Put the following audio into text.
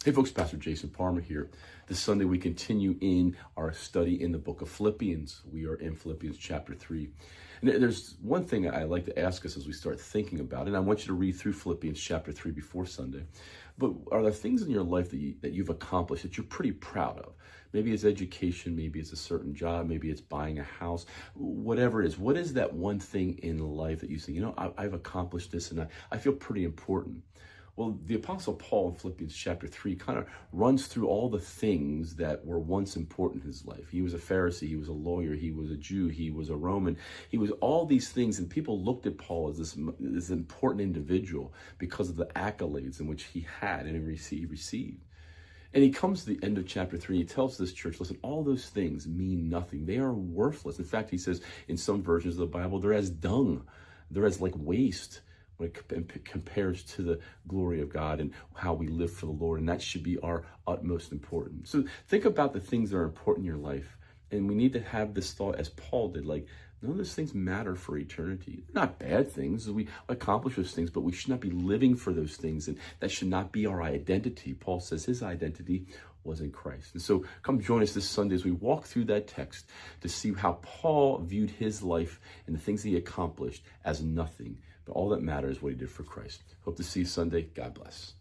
Hey folks, Pastor Jason Palmer here. This Sunday we continue in our study in the book of Philippians. We are in Philippians chapter 3. And there's one thing I like to ask us as we start thinking about it, and I want you to read through Philippians chapter 3 before Sunday. But are there things in your life that you've accomplished that you're pretty proud of? Maybe it's education, maybe it's a certain job, maybe it's buying a house, whatever it is. What is that one thing in life that you say, I've accomplished this and I feel pretty important? Well, the Apostle Paul in Philippians chapter 3 kind of runs through all the things that were once important in his life. He was a Pharisee, he was a lawyer, he was a Jew, he was a Roman. He was all these things, and people looked at Paul as this important individual because of the accolades in which he had and he received. And he comes to the end of chapter 3, and he tells this church, listen, all those things mean nothing. They are worthless. In fact, he says in some versions of the Bible, they're as dung. They're as like waste when it compares to the glory of God and how we live for the Lord. And that should be our utmost importance. So think about the things that are important in your life. And we need to have this thought, as Paul did, like, none of those things matter for eternity. They're not bad things. We accomplish those things, but we should not be living for those things. And that should not be our identity. Paul says his identity was in Christ. And so come join us this Sunday as we walk through that text to see how Paul viewed his life and the things he accomplished as nothing. But all that matters is what he did for Christ. Hope to see you Sunday. God bless.